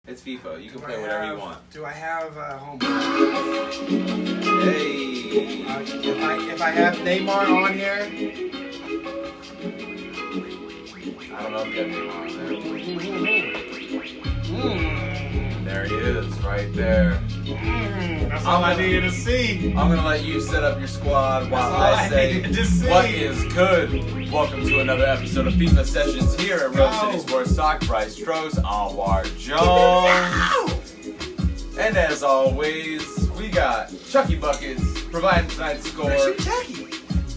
It's FIFA. You can play whatever you want. Do I have home? Hey. If I have Neymar on here, I don't know if you have Neymar on there. There he is, right there. That's all I needed to see. I'm gonna let you set up your squad while I say see. What is good. Welcome to another episode of FIFA Sessions here at Rose City Sports Talk. Bryce, Trost, Anwar, Jones. And as always, we got Chuckie Buckets providing tonight's score. Chuckie.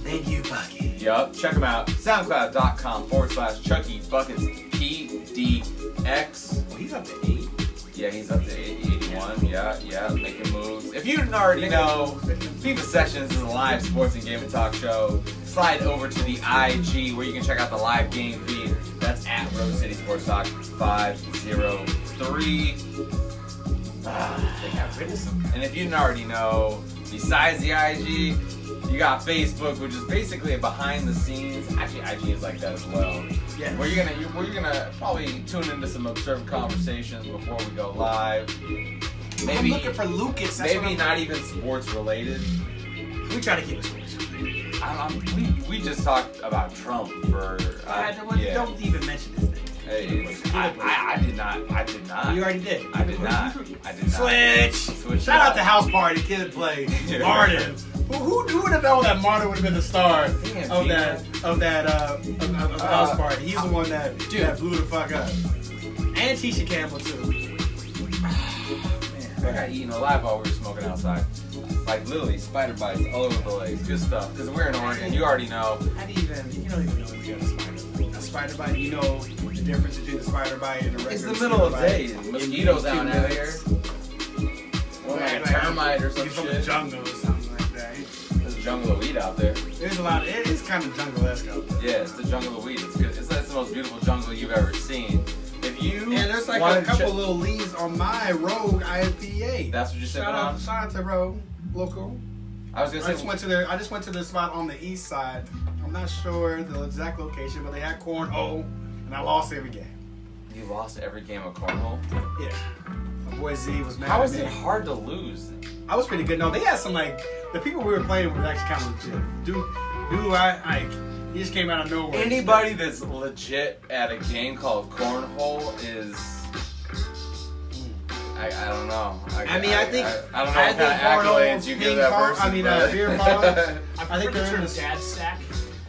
Thank you, Bucket. Yup, check them out. SoundCloud.com/Chuckie Buckets PDX. Oh, he's up to 8. Yeah, he's up to 81. Yeah, making moves. If you didn't already know, FIFA Sessions is a live sports and gaming talk show. Slide over to the IG where you can check out the live game feed. That's at Rose City Sports Talk 503. They got rid of some. And if you didn't already know, besides the IG, you got Facebook, which is basically a behind the scenes. Actually, IG is like that as well. Yeah. Where you're gonna probably tune into some absurd conversations before we go live. Maybe I'm looking for Lucas. Maybe not even sports related. We try to keep it sports related. We just talked about Trump for. Don't even mention his name. Hey, I did not. You already did. I did not. Switch. Shout out to House Party Kid Play. Martin. Who would have known that Martin would have been the star of that House Party? He's the one that blew the fuck up. And Tisha Campbell too. I got eaten alive while we were smoking outside. Like literally spider bites all over the place. Good stuff. Because we're in Oregon. You already know. You don't even know if you got a spider bite. You know the difference between a spider bite and a regular. It's the middle of the day. Mosquitoes out here. Or like a termite or some shit. From the jungle or something like that. There's a jungle of weed out there. There's a lot. It is kind of jungle-esque out there. Yeah, it's the jungle of weed. It's good. It's the most beautiful jungle you've ever seen. If you there's like a couple little leaves on my Rogue IPA. That's what you're saying. Shout out to Rogue local. I was gonna say I just went to the spot on the east side. I'm not sure the exact location, but they had cornhole, and I lost every game. You lost every game of cornhole? Yeah. My boy Z was mad. How is it hard to lose? I was pretty good. No, they had some the people we were playing were actually kind of legit. Dude, he just came out of nowhere. Anybody that's legit at a game called cornhole is. I don't know. I don't know what kind of accolades you give that person. Beer pong. I think they're in the dad stack.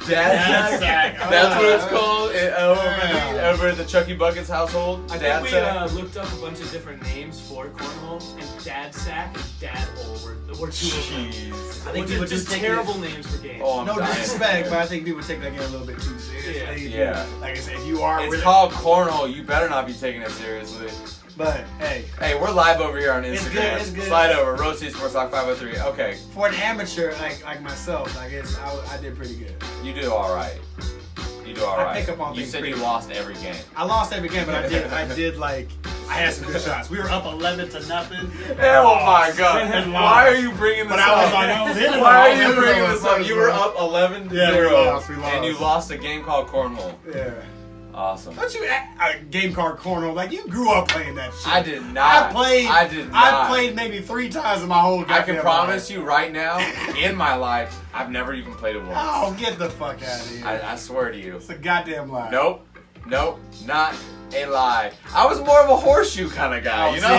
Dad sack. That's what it's called over at the Chuckie Buckets household. I think we looked up a bunch of different names for cornhole, and dad sack and dad hole were two of them. I think people just terrible names for games. Oh, no disrespect, but I think people take that game a little bit too seriously. Yeah. Like I said, if you are. It's called cornhole. You better not be taking it seriously. But hey, we're live over here on Instagram. It's good. Slide over, Rose City Sports Talk 503. Okay. For an amateur like myself, I guess I did pretty good. You do all right. I pick up on you said you lost every game. I lost every game, but I had some good shots. We were up 11-0. Oh my God! Why are you bringing this up? Why are you bringing this up? You were up 11-0, and you lost a game called cornhole. Yeah. Awesome. Don't you a game called cornhole? Like you grew up playing that shit. I did not. I did not. I played maybe 3 times in my whole goddamn I can promise you right now, in my life, I've never even played it once. Oh, get the fuck out of here. I swear to you. It's a goddamn lie. Nope, not a lie. I was more of a horseshoe kind of guy, you know?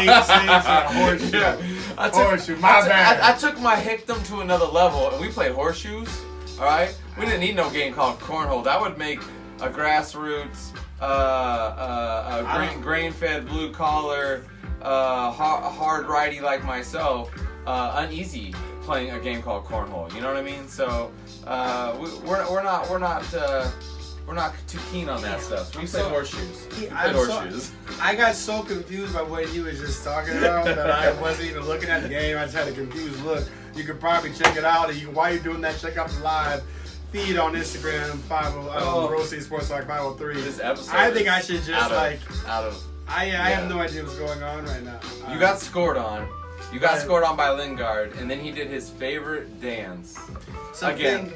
Horseshoe, my bad. I took my hickdom to another level, and we played horseshoes, all right? We didn't need no game called cornhole. That would make a grassroots, grain-fed, blue-collar, hard righty like myself, uneasy playing a game called cornhole. You know what I mean? So we're not too keen on that stuff. We play horseshoes. I got so confused by what you was just talking about that I wasn't even looking at the game. I just had a confused look. You could probably check it out. While you're doing that, check out the live feed on Instagram, Rose City Sports Talk 503. This episode I think I should just I have no idea what's going on right now. You got scored on. You got scored on by Lingard, and then he did his favorite dance. Some things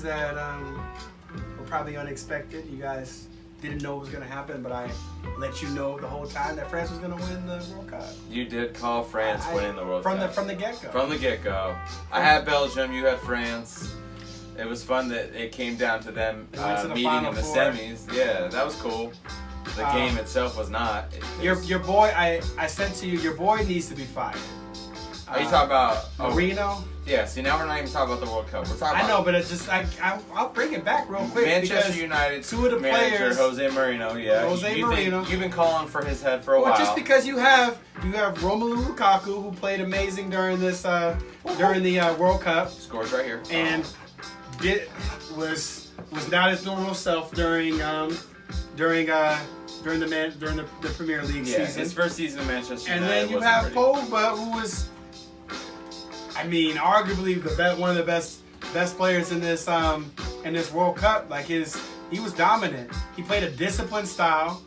that were probably unexpected. You guys didn't know it was gonna happen, but I let you know the whole time that France was gonna win the World Cup. You did call France winning the World Cup from the get go. From the get go, I had Belgium. You had France. It was fun that it came down to them meeting in the semis. Yeah, that was cool. The game itself was not. Your boy, I said to you, your boy needs to be fired. Are you talking about Marino? Yeah. See, now we're not even talking about the World Cup. We're talking. I know, but it's just I'll bring it back real quick. Manchester United. Two of the manager, players, Jose Marino. Yeah, Marino. You've been calling for his head for a while. Just because you have Romelu Lukaku, who played amazing during this during the World Cup. Scores right here. And was not his normal self during the Premier League season. His first season in Manchester United. And then you have Pogba, who was, arguably one of the best players in this World Cup. Like he was dominant. He played a disciplined style.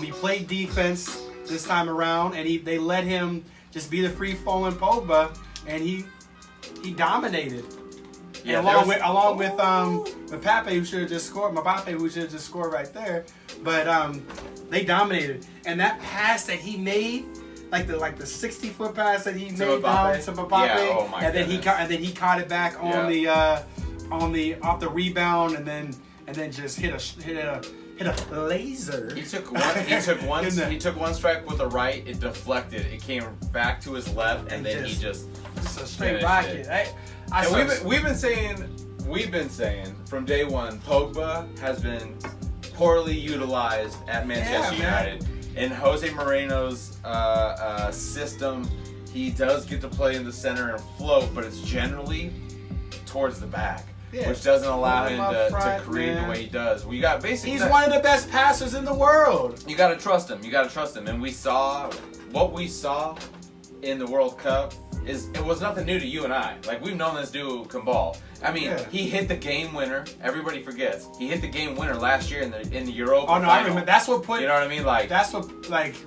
He played defense this time around, and they let him just be the free flowing Pogba, and he dominated. Yeah, along with Mbappe, who should have just scored. Mbappe, who should have just scored right there. But they dominated, and that pass that he made, like the 60-foot pass that he made down to Mbappe, and then he caught it back on off the rebound, and then just hit a laser. He took one strike with the right. It deflected. It came back to his left, and then he just a straight rocket. We've been saying from day one, Pogba has been poorly utilized at Manchester United. In Jose Marino's system, he does get to play in the center and float, but it's generally towards the back, which doesn't allow him to create the way he does. He's one of the best passers in the world. You got to trust him. And we saw what we saw in the World Cup. It was nothing new to you and I. Like, we've known this dude can ball. He hit the game winner. Everybody forgets. He hit the game winner last year in the Europa final. I remember. That's what put. You know what I mean? Like, that's what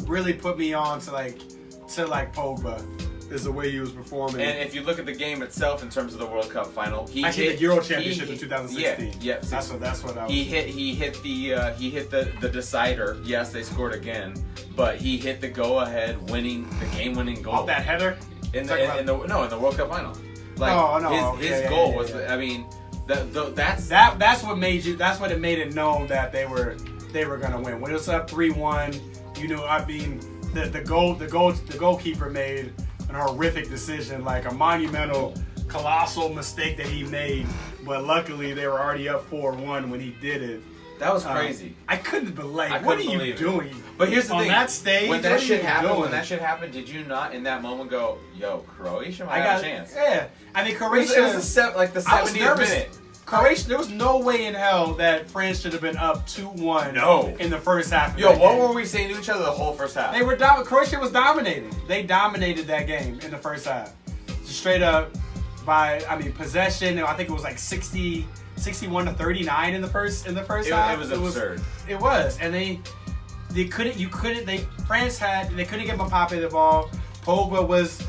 really put me on to Pogba. Is the way he was performing. And if you look at the game itself in terms of the World Cup final, he hit the Euro Championship in 2016. Yeah. That's what I was. He hit the decider. Yes, they scored again, but he hit the game winning goal. Off that header. In the World Cup final. His goal was. That's what made you. That's what it made it known that they were gonna win. When it was up 3-1, the goalkeeper made an horrific decision, like a monumental, colossal mistake that he made. But luckily, they were already up 4-1 when he did it. That was crazy. I couldn't believe. What are you doing? But here's the thing: on that stage, when that shit happened, did you not in that moment go, "Yo, Croatia might have a chance"? Yeah, Croatia. It was the 70th minute. Croatia. There was no way in hell that France should have been up 2-1. No. In the first half. What were we saying to each other the whole first half? Croatia was dominating. They dominated that game in the first half, just straight up by possession. I think it was like 61-39 in the first half. It was absurd. It was, and they couldn't get Mbappe the ball. Pogba was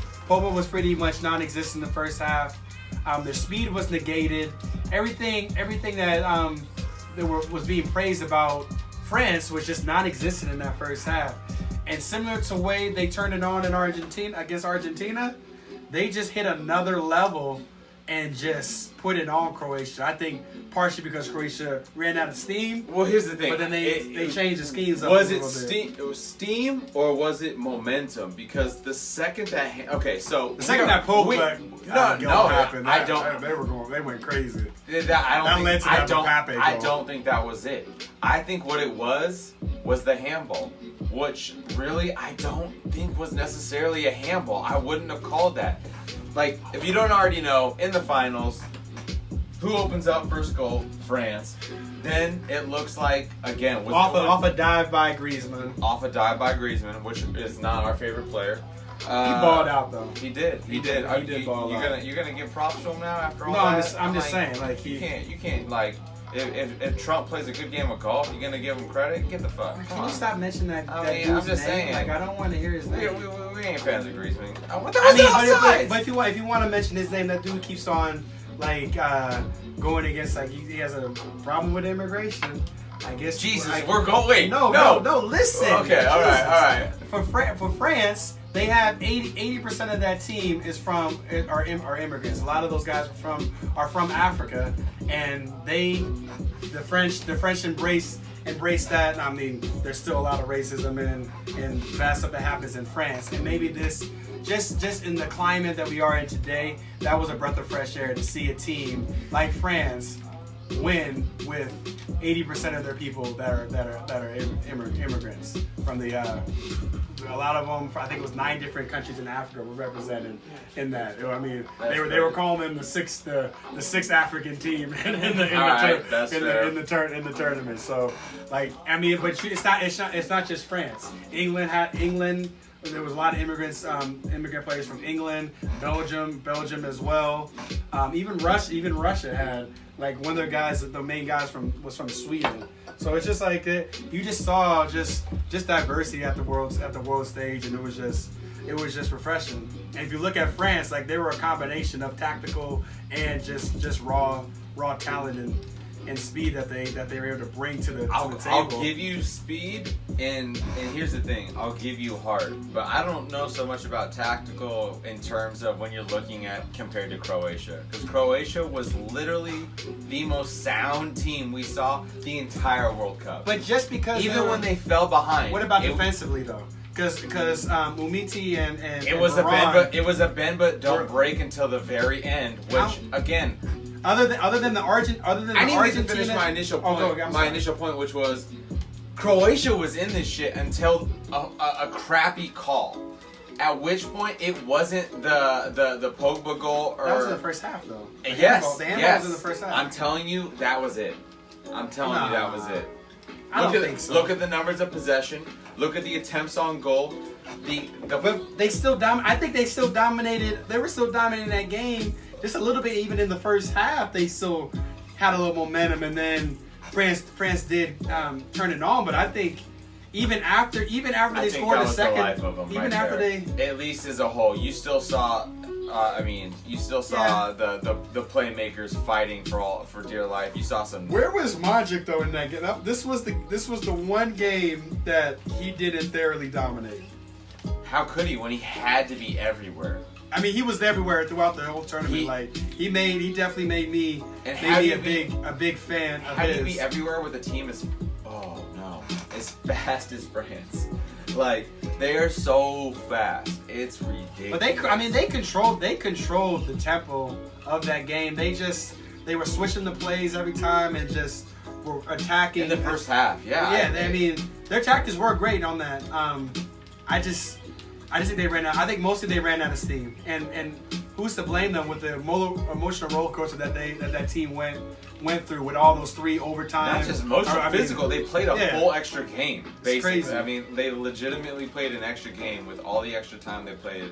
pretty much non-existent in the first half. Their speed was negated. Everything that was being praised about France was just non-existent in that first half. And similar to the way they turned it on in Argentina, they just hit another level and just put it on Croatia. I think partially because Croatia ran out of steam. Well, here's the thing. But then they changed the schemes up Was it steam or was it momentum? Because the second that Pogba happened, I don't. They went crazy. I don't think that was it. I think what it was the handball, which really I don't think was necessarily a handball. I wouldn't have called that. Like, if you don't already know, in the finals, who opens up first goal? France. Then it looks like, again, off a dive by Griezmann. Off a dive by Griezmann, which is not our favorite player. He balled out though. He did. He did ball out. You're gonna give props to him now after all that? No, I'm just saying, like, you can't like. If Trump plays a good game of golf, you're gonna give him credit. Get the fuck. Can you stop mentioning that? I'm just name? saying. Like, I don't want to hear his name. We ain't fans of Griezmann. But if you want to mention his name, that dude keeps on going against he has a problem with immigration. I guess Jesus, we're going. Wait, no, listen. Okay, all right. For France, they have 80% of that team are immigrants. A lot of those guys are from Africa, and the French embrace that. I mean, there's still a lot of racism and bad stuff that happens in France, and maybe this. Just in the climate that we are in today, that was a breath of fresh air to see a team like France win with 80% of their people that are immigrants from the a lot of them. I think it was 9 different countries in Africa were represented in that. I mean, they were calling them the sixth African team in the tournament. So, like, I mean, but it's not just France. England. There was a lot of immigrant players from England, Belgium as well. Even Russia had like one of their guys. The main guys was from Sweden. So it's just like you just saw just diversity at the world stage, and it was just refreshing. And if you look at France, like they were a combination of tactical and just raw talent and speed that they were able to bring to the table. I'll give you speed, and here's the thing, I'll give you heart, but I don't know so much about tactical in terms of when you're looking at compared to Croatia, because Croatia was literally the most sound team we saw the entire World Cup. But just because when they fell behind. What about defensively though? Because Umiti and it was a bend but don't break until the very end, which again. Other than the Argentina, I didn't finish my initial point. Initial point, which was Croatia was in this shit until a crappy call. At which point it wasn't the Pogba goal. That was in the first half, though. Yes. The handball was in the first half. I'm telling you, that was it. That was it. I don't think so. Look at the numbers of possession. Look at the attempts on goal. But they still I think they still dominated. They were still dominating that game. Just a little bit, even in the first half, they still had a little momentum, and then France did turn it on. But I think even after they scored the second, at least as a whole, you still saw. The playmakers fighting for dear life. You saw some. Where was Magic though in that game? This was the one game that he didn't thoroughly dominate. How could he when he had to be everywhere? I mean, he was everywhere throughout the whole tournament. He definitely made me a big fan of his. How do you be everywhere with a team as fast as France? Like, they are so fast. It's ridiculous. But they controlled the tempo of that game. They were switching the plays every time and just were attacking in the first half. Yeah. Their tactics were great on that. I just think they ran out. I think mostly they ran out of steam. And who's to blame them with the emotional roller coaster that team went through with all those 3 overtime. Not just emotional, physical. They played a full extra game, basically. It's crazy. I mean, they legitimately played an extra game with all the extra time they played.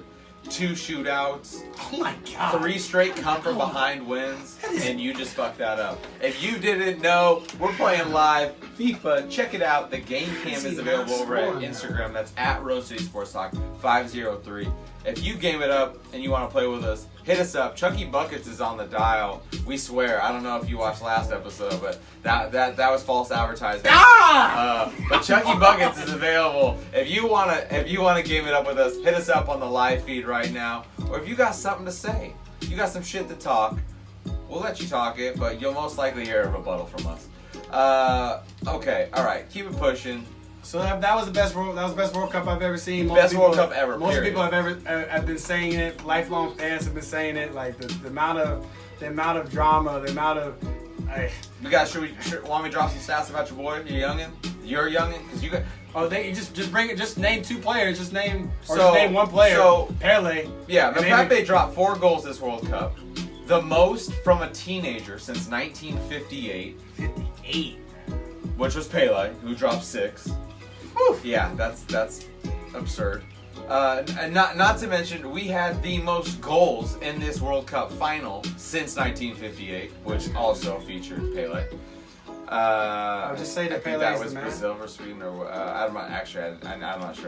2 shootouts. Oh my God. 3 straight come from behind wins, and you just fucked that up. If you didn't know, we're playing live FIFA. Check it out. The game cam is available over at Instagram. That's at Rose City Sports Talk 503. If you game it up and you want to play with us, hit us up. Chuckie Buckets is on the dial. We swear. I don't know if you watched last episode, but that was false advertising. But Chuckie Buckets is available. If you wanna game it up with us, hit us up on the live feed right now. Or if you got something to say, you got some shit to talk, we'll let you talk it, but you'll most likely hear a rebuttal from us. Okay, all right, keep it pushing. So that was the best World Cup I've ever seen. Best World Cup ever. Most people have been saying it. Lifelong fans have been saying it. Like the amount of drama, the amount of. Want me to drop some stats about your boy? You're a youngin, because you got. Oh, you just bring it. Just name 2 players. Just name one player. So Percolate. Yeah, the fact they dropped 4 goals this World Cup, the most from a teenager since 1958. 58. Which was Pele, who dropped 6. Yeah, that's absurd. And not to mention, we had the most goals in this World Cup final since 1958, which also featured Pele. I'll just say that Pele was Brazil versus Sweden, or I'm not sure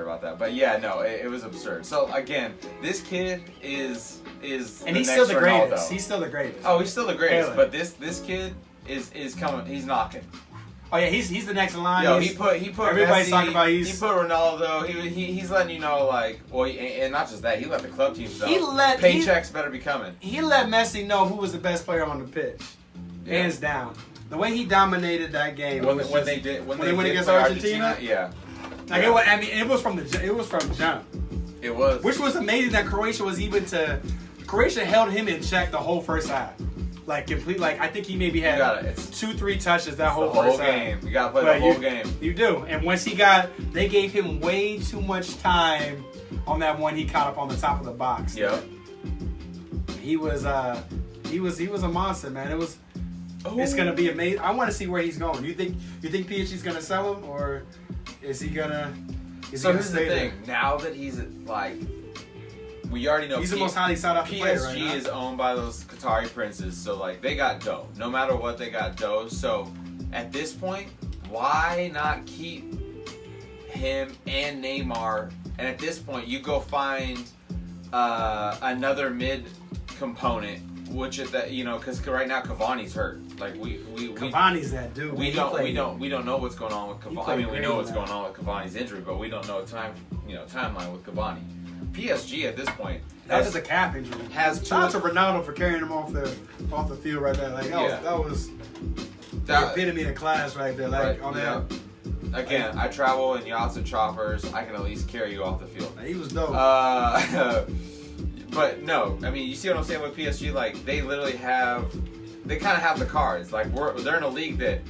about that. But yeah, no, it was absurd. So again, this kid is and he's still the greatest. He's still the greatest. Oh, he's still the greatest. Pele. But this kid is coming. He's knocking. Oh yeah, he's the next in line. Yo, he put everybody's Messi, talking about he put Ronaldo. He's letting you know, like, well, and not just that, he let the club teams know. Paychecks better be coming. He let Messi know who was the best player on the pitch, hands down. The way he dominated that game when they went against Argentina, yeah. Like it was from jump. It was, which was amazing that Croatia held him in check the whole first half. Like complete, like I think he maybe had 2-3 touches that whole first game. half. You gotta play the whole game. You do. And once they gave him way too much time on that one. He caught up on the top of the box. Yep. He was a monster, man. It's gonna be amazing. I want to see where he's going. You think PSG's gonna sell him, or is he gonna? So here's the thing. Now that he's like. We already know he's the most highly sought after player right now. PSG is owned by those Qatari princes, so like they got dough. No matter what, they got dough. So at this point, why not keep him and Neymar? And at this point, you go find another mid component, which is that because right now Cavani's hurt. Like Cavani's that dude. We don't know what's going on with Cavani. I mean, we know what's going on with Cavani's injury, but we don't know timeline with Cavani. PSG at this point that was a calf injury. Shout out to Ronaldo for carrying him off the field right there. Like that was the epitome of class right there. Like on that. Again, I travel in yachts and choppers. I can at least carry you off the field. He was dope. But no, I mean, you see what I'm saying with PSG? Like they literally they kind of have the cards. Like they're in a league that,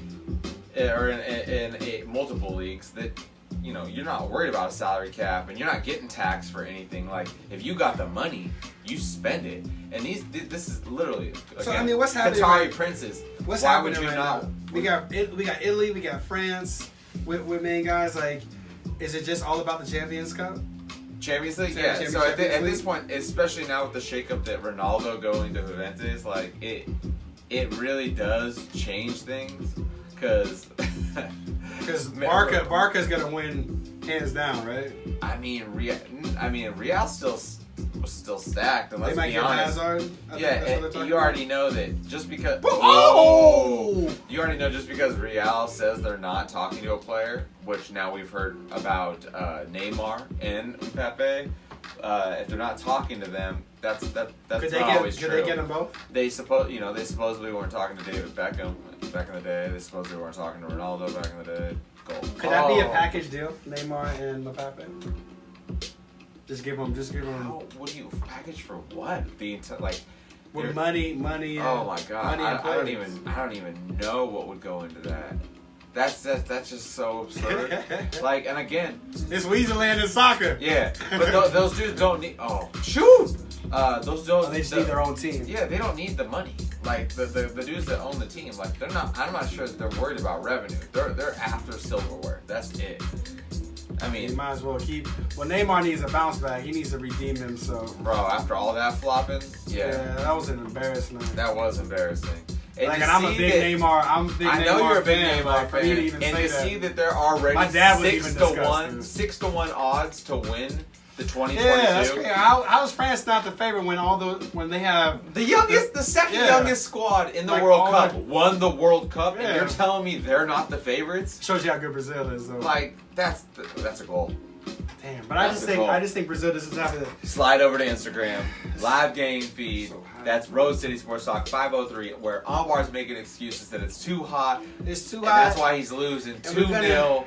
or in multiple leagues that. You're not worried about a salary cap, and you're not getting taxed for anything. Like, if you got the money, you spend it. And this is literally again, what's happening? Qatari princes. Why would you not? We got Italy, we got France with main guys. Like, is it just all about the Champions Cup? Champions League, yeah. So at this point, especially now with the shakeup that Ronaldo going to Juventus, like it really does change things because. Because Barca's gonna win hands down, right? I mean, Real still stacked. And let's be honest. Hazard. You already know that just because. You already know just because Real says they're not talking to a player, which now we've heard about Neymar and Mbappe. If they're not talking to them, that's not always true. Could they get them both? They supposedly weren't talking to David Beckham back in the day. They supposedly weren't talking to Ronaldo back in the day. Could that be a package deal, Neymar and Mbappe? Just give them. What do you package for? What with money. Oh my god! I don't even know what would go into that. That's just so absurd. Like, and again, it's Weezeland in soccer. Yeah, but those dudes don't need. Oh shoot! Those dudes. They just need their own team. Yeah, they don't need the money. Like the dudes that own the team, like they're not. I'm not sure that they're worried about revenue. They're after silverware. That's it. I mean, you might as well keep. Well, Neymar needs a bounce back. He needs to redeem himself. Bro, after all that flopping, yeah, that was an embarrassment. That was embarrassing. And I'm a big Neymar. I know you're a big Neymar fan. And to see that they're already 6 to 1 odds to win the 2022. Yeah, that's great. How is France not the favorite when they have the second youngest squad in the World Cup won the World Cup, and you're telling me they're not the favorites? Shows you how good Brazil is, though. Like that's a goal. Damn, but I just think Brazil doesn't have to. Slide over to Instagram, live game feed. So that's Road City Sports Talk 503, where Anwar's making excuses that it's too hot. It's too hot. That's why he's losing 2-0.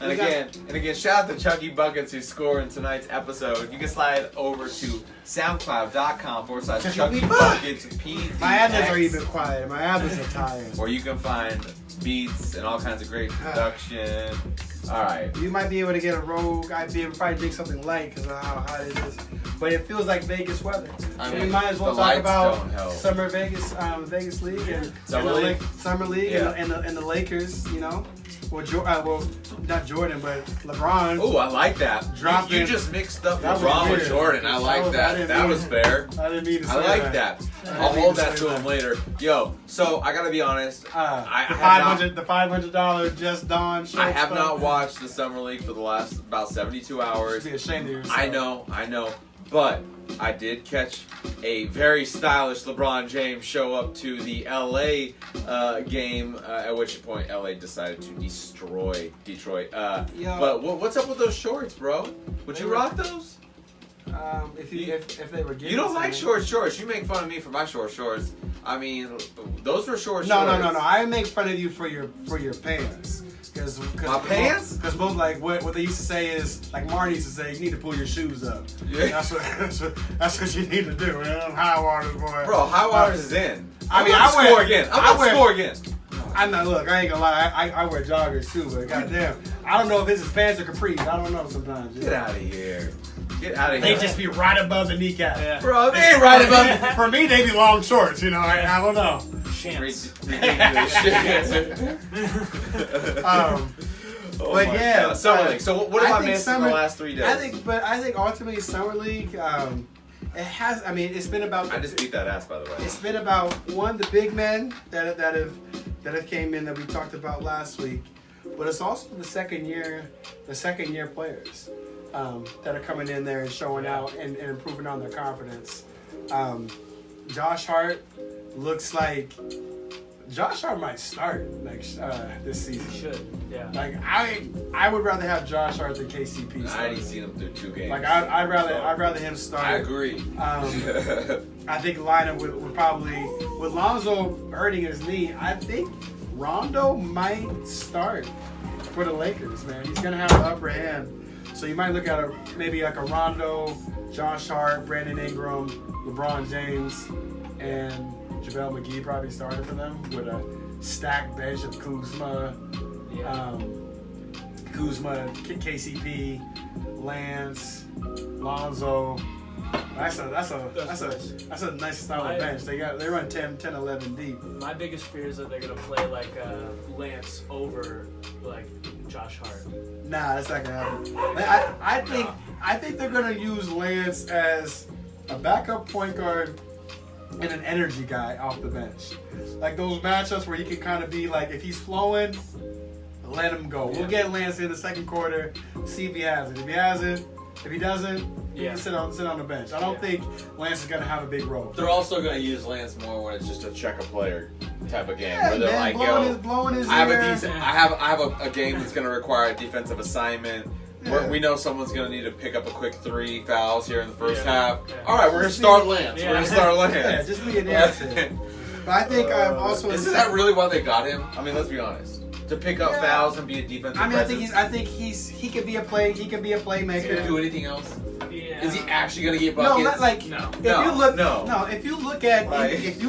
And again, shout out to Chuckie Buckets who's scoring tonight's episode. You can slide over to soundcloud.com/Chuckie Buckets PDX. My adlibs are even quiet. My adlibs are tired. Where you can find beats and all kinds of great production. All right. You might be able to get a Rogue. I'd be able to probably drink something light because of how hot it is. But it feels like Vegas weather. So we might as well talk about Summer Vegas League and Summer League and the Lakers. Well, not Jordan, but LeBron. Oh, I like that. You just mixed up LeBron with Jordan. I like that. That was fair. I didn't mean to say that. I like that. I'll hold that to him later. Yo, so I gotta be honest. The $500 Just Don show. I have not watched the Summer League for the last about 72 hours. Be ashamed of yourself. I know. But I did catch a very stylish LeBron James show up to the LA game, at which point LA decided to destroy Detroit. But what's up with those shorts, bro? Would you rock those? If they were you don't like short shorts. You make fun of me for my short shorts. I mean, those were short No. shorts. I make fun of you for your pants. My pants? Because both like what they used to say is like Marty used to say, you need to pull your shoes up. Yeah. That's what you need to do, man. High waters, boy. Bro, high waters is in. I mean, I'm gonna score again. I'm not. Look, I ain't gonna lie. I wear joggers too, but goddamn, I don't know if it's his pants or capris. I don't know sometimes. Get out of here. Get out of They here. just be right above the kneecap. Yeah. Bro, they ain't right above. For me, they be long shorts. You know, I don't know. Chance. Ridiculous shit. But yeah, Summer League. So what have I missed in the last 3 days? I think ultimately Summer League, it has. I mean, it's been about. I just beat that ass, by the way. It's been about the big men that have came in that we talked about last week, but it's also the second year players that are coming in there and showing out and improving on their confidence. Josh Hart looks like. Josh Hart might start this season. He should, yeah. Like I would rather have Josh Hart than KCP. I already seen him through 2 games. Like I'd rather him start. I agree. I think lineup would probably with Lonzo hurting his knee. I think Rondo might start for the Lakers. Man, he's gonna have the upper hand. So you might look at maybe like a Rondo, Josh Hart, Brandon Ingram, LeBron James, and JaVale McGee probably started for them with a stacked bench of Kuzma, KCP, Lance, Lonzo. That's a nice style of bench. They run 10, 11 deep. My biggest fear is that they're gonna play like Lance over like Josh Hart. Nah, that's not gonna happen. I think they're gonna use Lance as a backup point guard and an energy guy off the bench. Like those matchups where he can kind of be like, if he's flowing, let him go. We'll get Lance in the second quarter, see if he has it. If he has it, if he doesn't, he can sit on the bench. I don't think Lance is going to have a big role. They're also going to use Lance more when it's just a check a player type of game. Yeah, where they're man, like, blowing his I have ear. I have a game that's going to require a defensive assignment. Yeah. We know someone's going to need to pick up a quick 3 fouls here in the first half. Yeah. All right, we're going to start Lance. Yeah. We're going to start Lance. Yeah, just be an answer. But I think also... Isn't that really why they got him? I mean, let's be honest. To pick up fouls and be a defensive presence. I think he could be a playmaker. Is he going to do anything else? Yeah. Is he actually going to get buckets? If you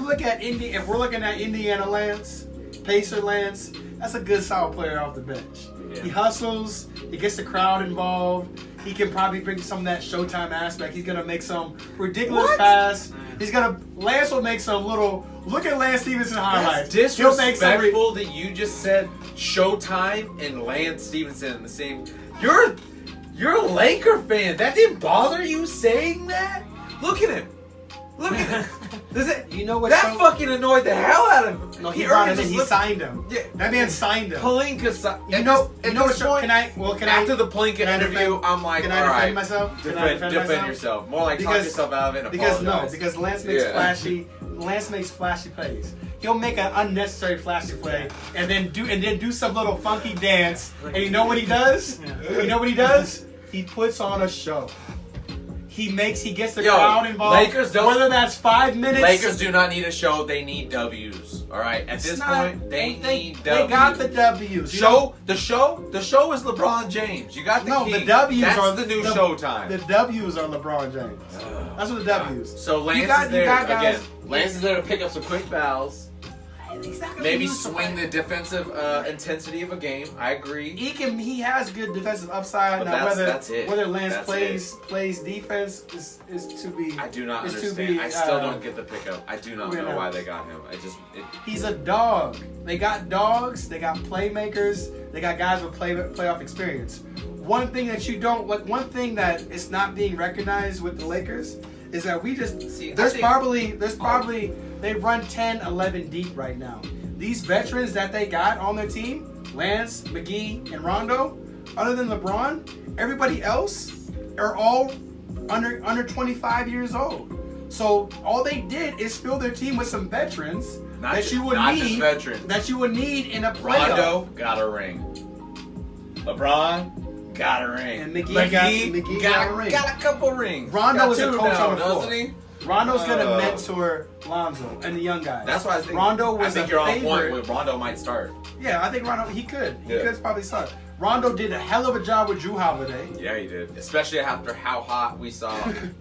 look at Indy, if we're looking at Indiana Lance, Pacer Lance, that's a good solid player off the bench. Yeah. He hustles. He gets the crowd involved. He can probably bring some of that Showtime aspect. He's gonna make some ridiculous pass. Lance will make some little. Look at Lance Stevenson highlights. That's disrespectful that you just said Showtime and Lance Stevenson in the same. You're a Laker fan. That didn't bother you saying that? Look at him. Look at him. You know what? That fucking annoyed the hell out of him. No, he brought him in. He signed him. Yeah, that man signed him. Pelinka signed. After the Pelinka interview, I'm like, can I defend myself? Defend yourself. More like talk yourself out of it. Because Lance makes flashy plays. He'll make an unnecessary flashy play and then do some little funky dance. And you know what he does? You know what he does? He puts on a show. He gets the crowd involved. Lakers don't. Whether that's 5 minutes. Lakers do not need a show. They need W's. All right. At this point, they need W's. They got the W's. The show is LeBron James. You got the king. The W's are the new Showtime. The W's are LeBron James. That's what the W's. So Lance is there again. Lance is there to pick up some quick fouls. Maybe swing the defensive intensity of a game. I agree. He has good defensive upside. But now that's it. Whether Lance plays defense is to be. I do not understand. I still don't get the pickup. I do not know why they got him. He's a dog. They got dogs. They got playmakers. They got guys with playoff experience. One thing that is not being recognized with the Lakers is that we just See, there's probably they run 10, 11 deep right now. These veterans that they got on their team, Lance, McGee, and Rondo, other than LeBron, everybody else are all under 25 years old. So all they did is fill their team with some veterans that you would need in a playoff. Rondo got a ring. LeBron got a ring. And McGee got a ring. Got a couple rings. Rondo is a coach on the floor. Doesn't he? Rondo's gonna mentor Lonzo and the young guys. That's why I think Rondo was I think a you're favorite. on point with Rondo might start. Yeah, I think Rondo he could Yeah. probably start. Rondo did a hell of a job with Drew Holiday. Yeah, he did. Especially after how hot we saw.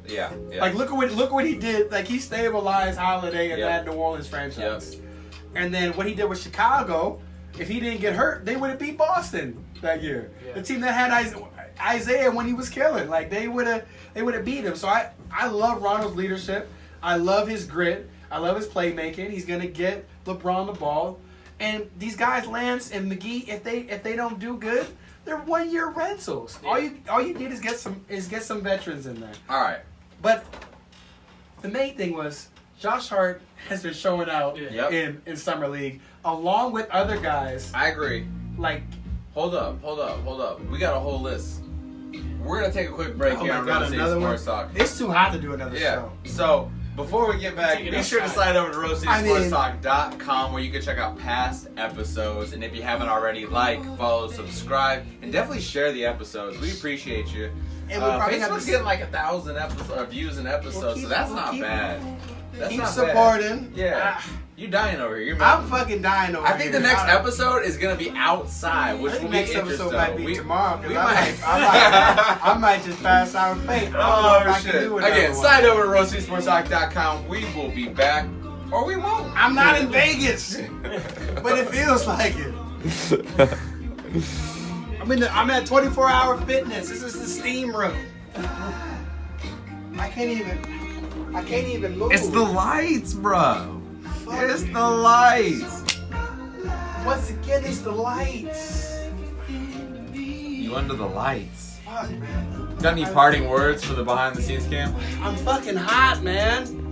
Yeah. Like look what he did. Like he stabilized Holiday and that New Orleans franchise. And then what he did with Chicago, if he didn't get hurt, they would have beat Boston that year. Yeah. The team that had Isaiah when he was killing, like they would have beat him. So I love Rondo's leadership. I love his grit. I love his playmaking. He's gonna get LeBron the ball. And these guys, Lance and McGee, if they don't do good, they're 1 year rentals. Yeah. All you need is get some veterans in there. All right. But the main thing was Josh Hart has been showing out in Summer League along with other guys. I agree. Like, hold up. We got a whole list. We're gonna take a quick break here on Road City Sports Talk. It's too hot to do another show. So before we get back, be sure to slide over to roadcitysportstalk.com where you can check out past episodes. And if you haven't already, follow, subscribe, and definitely share the episodes. We appreciate you. And we'll probably Facebook's getting like 1,000 views an episode, so that's not bad. That's not supporting. Bad. Yeah. You dying over here. I'm fucking dying over here. I think the next episode is going to be outside, which will be interesting. The next episode might be tomorrow. I might just pass out and faint. Oh, shit. Again, slide over to roadcitysportstalk.com. We will be back, or we won't. I'm not in Vegas, but it feels like it. I'm at 24-hour fitness. This is the steam room. I can't even move. It's the lights, bro. It's the lights. Once again, it's the lights. You under the lights. Fuck, man. Got any parting words for the behind the scenes cam? I'm fucking hot, man.